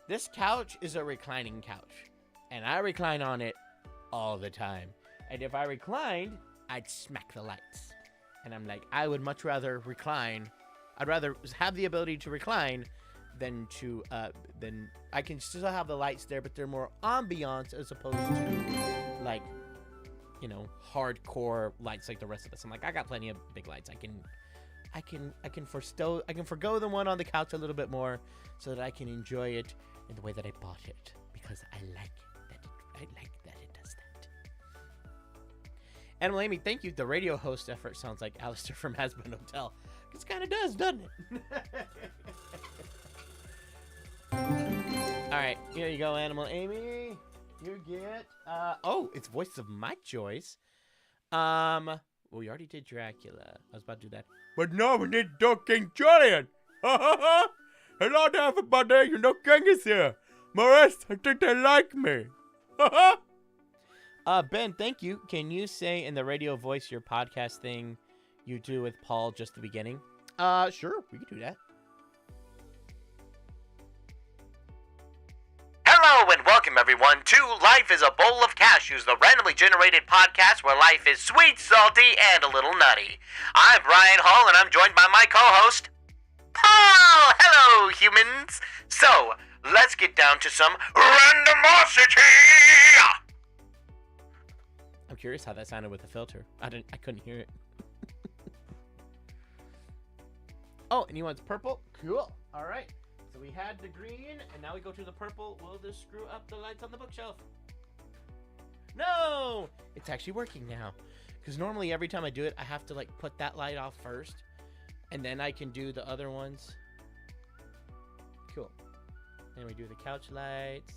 this couch is a reclining couch, and I recline on it all the time. And if I reclined, I'd smack the lights. And I'm like, I would much rather recline. I'd rather have the ability to recline than I can still have the lights there, but they're more ambiance as opposed to like, you know, hardcore lights like the rest of us. I'm like, I got plenty of big lights. I can forgo the one on the couch a little bit more so that I can enjoy it in the way that I bought it, because I like that it does that. Animal Amy, thank you. The radio host effort sounds like Alistair from Hasbro Hotel. It kind of does, doesn't it? All right, here you go, Animal Amy. You get oh, it's Voice of my choice. Well, we already did Dracula. I was about to do that. But now we need Dog King Julian. Hello to everybody. You know King is here. Maurice, I think they like me. Ben, thank you. Can you say in the radio voice your podcast thing you do with Paul just the beginning? Sure, we can do that. Hello and welcome everyone to Life is a Bowl of Cashews, the randomly generated podcast where life is sweet, salty, and a little nutty. I'm Brian Hall and I'm joined by my co-host, Paul! Hello, humans! So, let's get down to some randomosity! I'm curious how that sounded with the filter. I couldn't hear it. Oh, and you want purple? Cool. All right. So we had the green, and now we go to the purple. We'll just screw up the lights on the bookshelf. No! It's actually working now. Because normally every time I do it, I have to like put that light off first. And then I can do the other ones. Cool. Then we do the couch lights.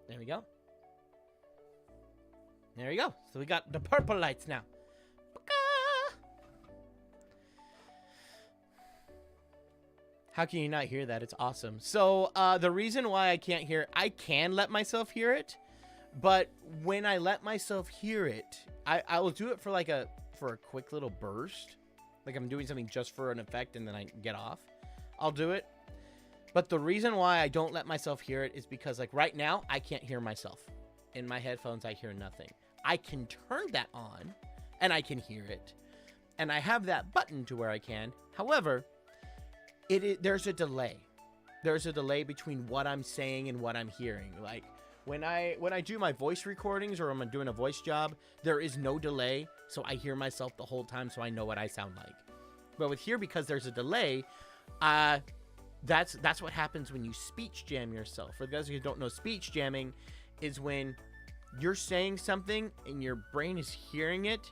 There we go. There we go. So we got the purple lights now. How can you not hear that? It's awesome. So the reason why I can't hear it, I can let myself hear it, but when I let myself hear it, I will do it for like a quick little burst. Like I'm doing something just for an effect and then I get off. I'll do it. But the reason why I don't let myself hear it is because like right now, I can't hear myself. In my headphones, I hear nothing. I can turn that on and I can hear it. And I have that button to where I can. However, there's a delay. There's a delay between what I'm saying and what I'm hearing. Like when I do my voice recordings or I'm doing a voice job, there is no delay. So I hear myself the whole time so I know what I sound like. But with here, because there's a delay, that's what happens when you speech jam yourself. For those who don't know, speech jamming is when you're saying something and your brain is hearing it,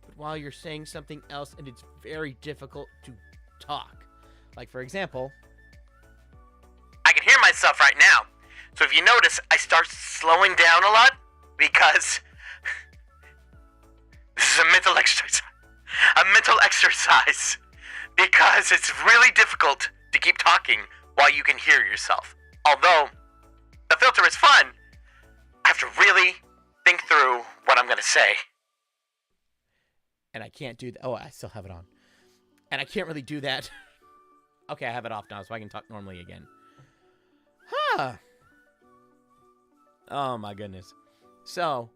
but while you're saying something else, and it's very difficult to talk. Like, for example, I can hear myself right now. So if you notice, I start slowing down a lot because this is a mental exercise. Because it's really difficult to keep talking while you can hear yourself although the filter is fun, I have to really think through what I'm going to say. And I can't do that. Oh, I still have it on. And I can't really do that. Okay, I have it off now, so I can talk normally again. Huh. Oh, my goodness. So,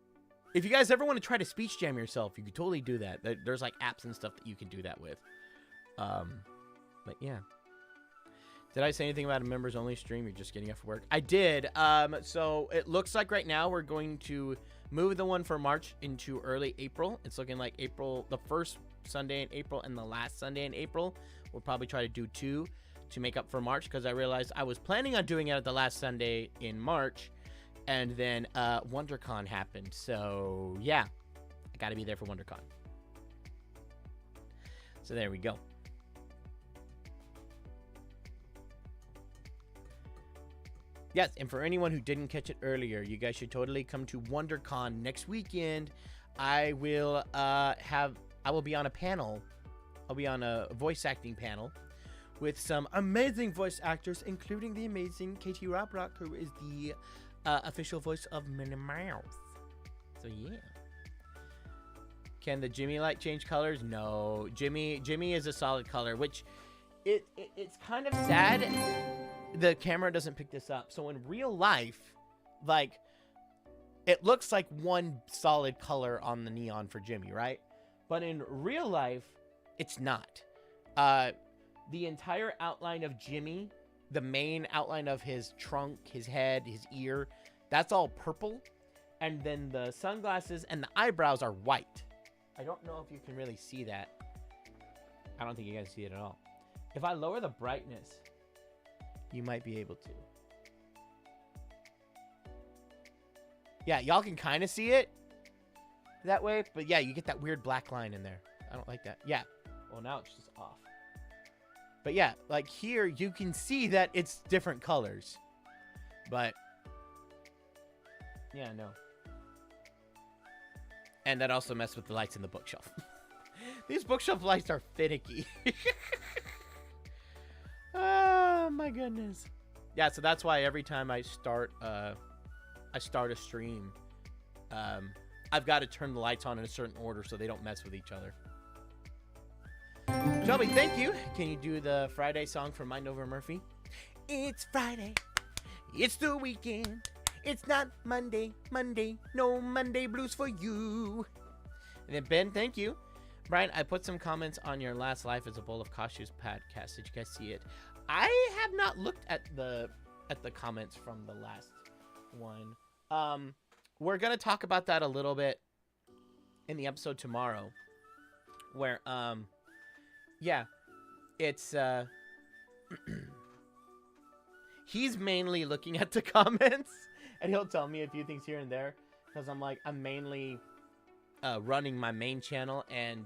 if you guys ever want to try to speech jam yourself, you can totally do that. There's, like, apps and stuff that you can do that with. But, yeah. Did I say anything about a members-only stream? You're just getting off work. I did. So, it looks like right now we're going to move the one for March into early April. It's looking like April, the first Sunday in April and the last Sunday in April. We'll probably try to do 2 to make up for March, because I realized I was planning on doing it at the last Sunday in March, and then WonderCon happened. So, yeah. I got to be there for WonderCon. So, there we go. Yes, and for anyone who didn't catch it earlier, you guys should totally come to WonderCon next weekend. I will be on a panel. I'll be on a voice acting panel with some amazing voice actors, including the amazing Katie Robrock, who is the official voice of Minnie Mouse. So yeah. Can the Jimmy light change colors? No, Jimmy is a solid color, which it's kind of sad. The camera doesn't pick this up. So in real life, like, it looks like one solid color on the neon for Jimmy, right? But in real life, it's not. The entire outline of Jimmy, the main outline of his trunk, his head, his ear, that's all purple. And then the sunglasses and the eyebrows are white. I don't know if you can really see that. I don't think you guys see it at all. If I lower the brightness, you might be able to. Yeah, y'all can kind of see it that way, but yeah, you get that weird black line in there. I don't like that. Yeah. Well, now it's just off. But yeah, like here, you can see that it's different colors. But yeah, no. And that also messed with the lights in the bookshelf. These bookshelf lights are finicky. Oh my goodness. Yeah, so that's why every time I start a stream, I've got to turn the lights on in a certain order so they don't mess with each other. Shelby, thank you. Can you do the Friday song from Mind Over Murphy? It's Friday. It's the weekend. It's not Monday. No Monday blues for you. And then Ben, thank you. Brian, I put some comments on your last Life as a Bowl of Cashews podcast. Did you guys see it? I have not looked at the comments from the last one. We're gonna talk about that a little bit in the episode tomorrow. Where yeah, it's he's mainly looking at the comments, and he'll tell me a few things here and there, because I'm mainly running my main channel, and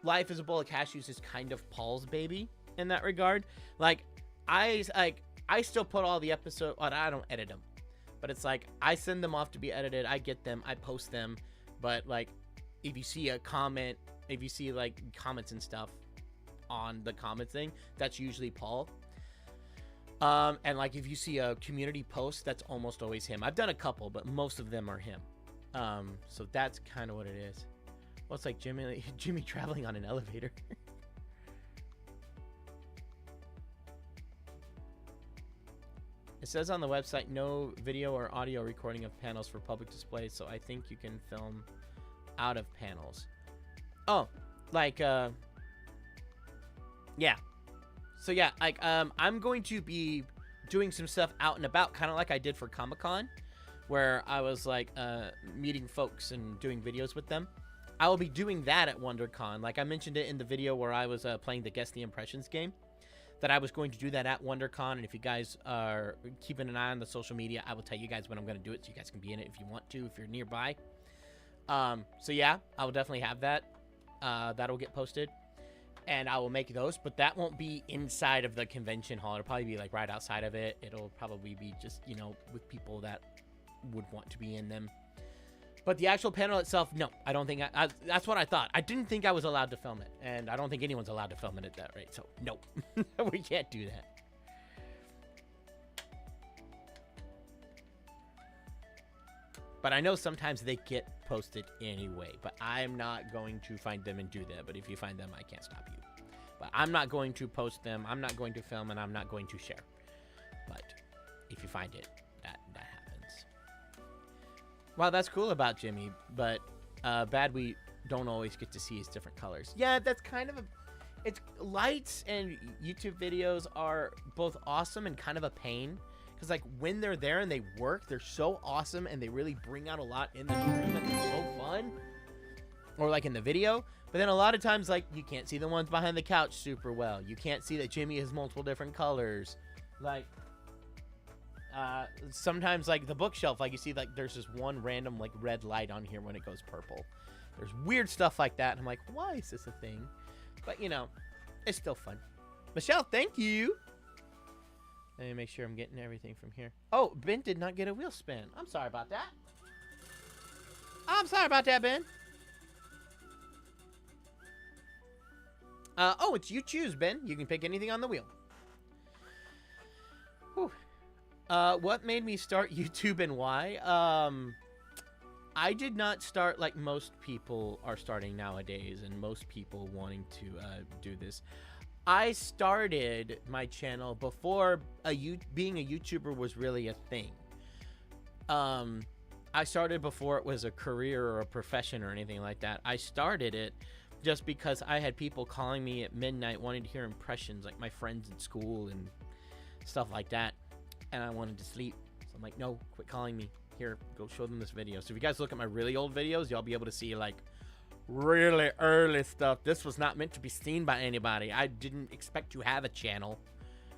Life as a Bowl of Cashews is kind of Paul's baby in that regard. I still put all the episodes, well, I don't edit them, but it's like I send them off to be edited, I get them, I post them, but like if you see a comment, if you see like comments and stuff on the comments thing, that's usually Paul. And like if you see a community post, that's almost always him. I've done a couple, but most of them are him. So that's kind of what it is. Well, it's like Jimmy traveling on an elevator. It says on the website, no video or audio recording of panels for public display, so I think you can film out of panels. Oh, like, yeah. So yeah, like, I'm going to be doing some stuff out and about, kind of like I did for Comic-Con, where I was like, meeting folks and doing videos with them. I will be doing that at WonderCon. Like I mentioned it in the video where I was playing the Guess the Impressions game, that I was going to do that at WonderCon. And if you guys are keeping an eye on the social media, I will tell you guys when I'm going to do it, so you guys can be in it if you want to, if you're nearby. So yeah, I will definitely have that. That'll get posted, and I will make those, but that won't be inside of the convention hall. It'll probably be like right outside of it. It'll probably be just, you know, with people that would want to be in them. But the actual panel itself, no, I don't think that's what I thought. I didn't think I was allowed to film it, and I don't think anyone's allowed to film it at that rate. So no, we can't do that. But I know sometimes they get posted anyway. But I'm not going to find them and do that. But if you find them, I can't stop you. But I'm not going to post them. I'm not going to film, and I'm not going to share. But if you find it, that happens. Wow, that's cool about Jimmy. But bad we don't always get to see his different colors. Yeah, that's kind of a... It's lights and YouTube videos are both awesome and kind of a pain. Because, like, when they're there and they work, they're so awesome and they really bring out a lot in the stream and they're so fun. Or, like, in the video. But then a lot of times, like, you can't see the ones behind the couch super well. You can't see that Jimmy has multiple different colors. Like, sometimes, like, the bookshelf, like, you see, like, there's this one random, like, red light on here when it goes purple. There's weird stuff like that. And I'm like, why is this a thing? But, you know, it's still fun. Michelle, thank you. Let me make sure I'm getting everything from here. Oh, Ben did not get a wheel spin. I'm sorry about that. I'm sorry about that, Ben. Oh, it's you choose, Ben. You can pick anything on the wheel. Whew. What made me start YouTube and why? I did not start like most people are starting nowadays and most people wanting to do this. I started my channel before being a YouTuber was really a thing. I started before it was a career or a profession or anything like that. I started it just because I had people calling me at midnight wanting to hear impressions, like my friends at school and stuff like that. And I wanted to sleep. So I'm like, no, quit calling me. Here, go show them this video. So if you guys look at my really old videos, y'all be able to see like really early stuff. This was not meant to be seen by anybody. I didn't expect to have a channel.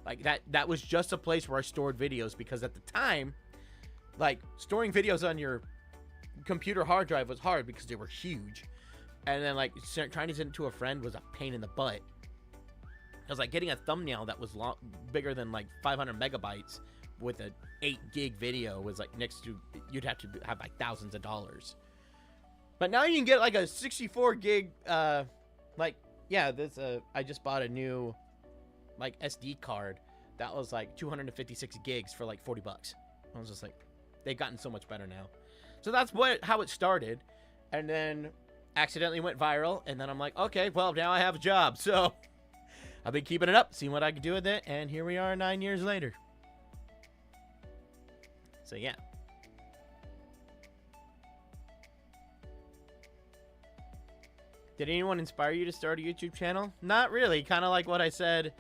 Like that was just a place where I stored videos because at the time, like storing videos on your computer hard drive was hard because they were huge. And then like trying to send it to a friend was a pain in the butt. It was like getting a thumbnail that was bigger than like 500 megabytes with a 8 gig video was like next to, you'd have to have like thousands of dollars. But now you can get like a 64 gig, like, yeah, this, I just bought a new like SD card that was like 256 gigs for like 40 bucks. I was just like, they've gotten so much better now. So that's how it started. And then accidentally went viral. And then I'm like, okay, well, now I have a job. So I've been keeping it up, seeing what I can do with it. And here we are 9 years later. So yeah. Did anyone inspire you to start a YouTube channel? Not really. Kind of like what I said.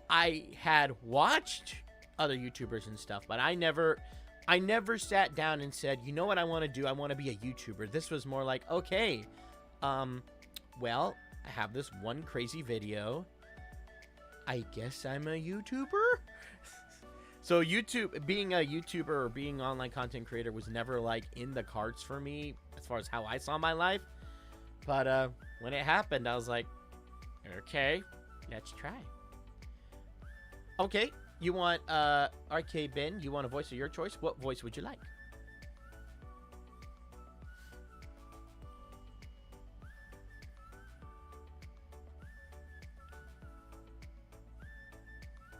I had watched other YouTubers and stuff, but I never sat down and said, you know what I want to do? I want to be a YouTuber. This was more like, okay, well, I have this one crazy video. I guess I'm a YouTuber? So being a YouTuber or being an online content creator was never like in the cards for me as far as how I saw my life. But when it happened, I was like, okay, let's try. Okay, you want Arcade Ben, you want a voice of your choice? What voice would you like?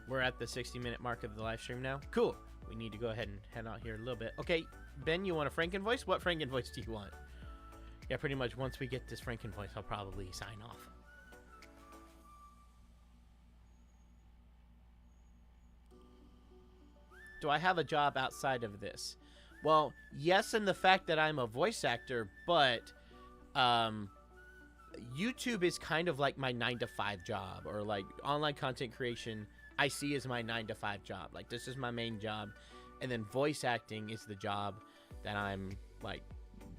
We're at the 60-minute mark of the live stream now. Cool. We need to go ahead and head out here a little bit. Okay, Ben, you want a Frankenvoice? What Frankenvoice do you want? Yeah, pretty much once we get this Frankenvoice, I'll probably sign off. Do I have a job outside of this? Well, yes, in the fact that I'm a voice actor, but YouTube is kind of like my 9-to-5 job, or like online content creation I see as my 9-to-5 job. Like, this is my main job, and then voice acting is the job that I'm like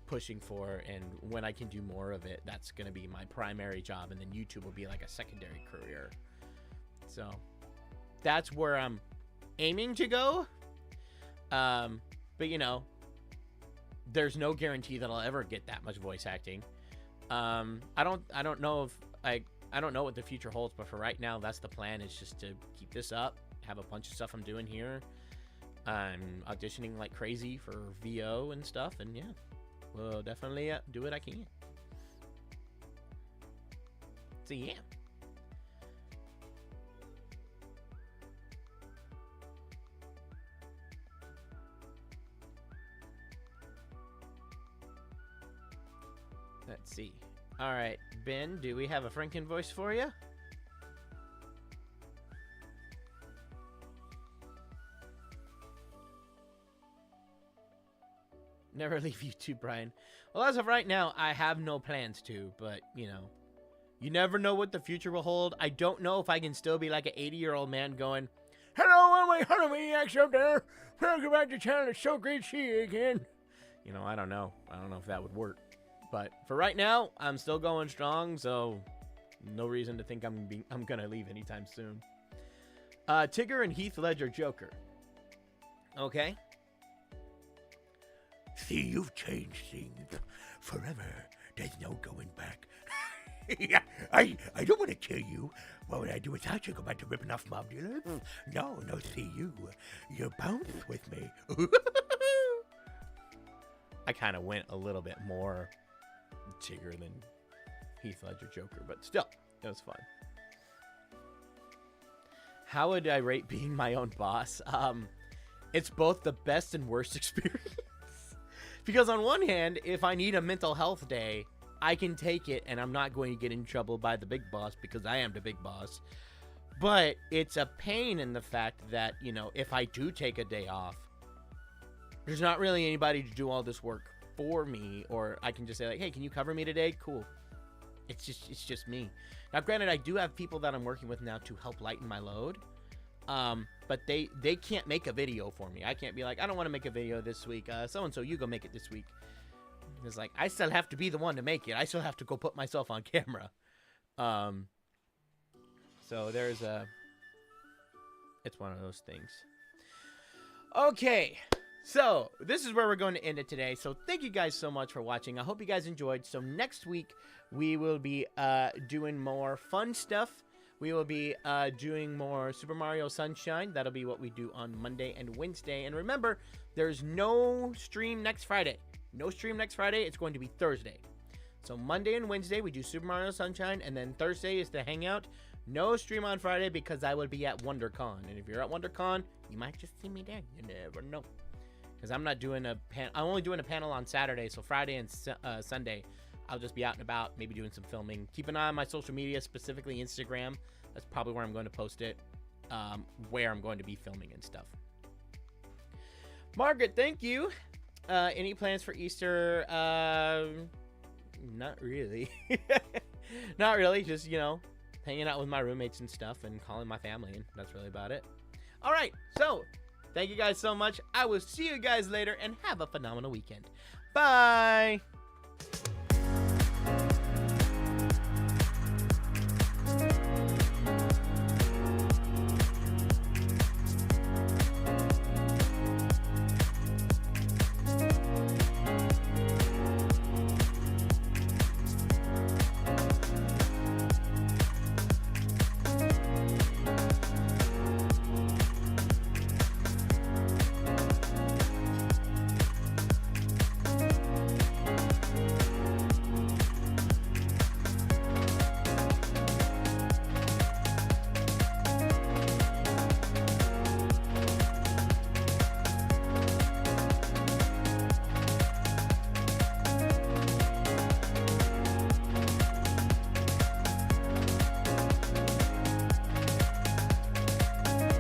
pushing for, and when I can do more of it, that's gonna be my primary job, and then YouTube will be like a secondary career. So that's where I'm aiming to go. But you know, there's no guarantee that I'll ever get that much voice acting. I don't know if I don't know what the future holds, but for right now, that's the plan, is just to keep this up, have a bunch of stuff I'm doing here. I'm auditioning like crazy for VO and stuff, and yeah, we'll definitely do what I can. So yeah. Let's see. All right, Ben, do we have a Franken voice for you? Never leave YouTube, Brian. Well, as of right now, I have no plans to, but, you know, you never know what the future will hold. I don't know if I can still be like an 80-year-old man going, "Hello, all my Halloween-iacs out there. Welcome back to channel. It's so great to see you again." You know, I don't know. I don't know if that would work. But for right now, I'm still going strong, so no reason to think I'm gonna leave anytime soon. Tigger and Heath Ledger Joker. Okay. See, you've changed things forever. There's no going back. Yeah, I don't want to kill you. What would I do without you? Go back to ripping off mob dealers? No, see you. You bounce with me. I kind of went a little bit more Tigger than Heath Ledger Joker, but still, it was fun. How would I rate being my own boss? It's both the best and worst experience. Because on one hand, if I need a mental health day, I can take it and I'm not going to get in trouble by the big boss because I am the big boss. But it's a pain in the fact that, you know, if I do take a day off, there's not really anybody to do all this work for me, or I can just say like, "Hey, can you cover me today?" Cool. It's just me. Now, granted, I do have people that I'm working with now to help lighten my load. But they can't make a video for me. I can't be like, "I don't want to make a video this week. So-and-so, you go make it this week." It's like, I still have to be the one to make it. I still have to go put myself on camera. So there's it's one of those things. Okay. So this is where we're going to end it today. So thank you guys so much for watching. I hope you guys enjoyed. So next week, we will be doing more fun stuff. We will be doing more Super Mario Sunshine. That'll be what we do on Monday and Wednesday. And remember, there's no stream next Friday. No stream next Friday. It's going to be Thursday. So Monday and Wednesday, we do Super Mario Sunshine. And then Thursday is the Hangout. No stream on Friday because I will be at WonderCon. And if you're at WonderCon, you might just see me there. You never know. Because I'm not doing I'm only doing a panel on Saturday. So Friday and Sunday, I'll just be out and about, maybe doing some filming. Keep an eye on my social media, specifically Instagram. That's probably where I'm going to post it, where I'm going to be filming and stuff. Margaret, thank you. Any plans for Easter? Not really. Not really. Just, you know, hanging out with my roommates and stuff and calling my family. And that's really about it. All right. So, thank you guys so much. I will see you guys later and have a phenomenal weekend. Bye.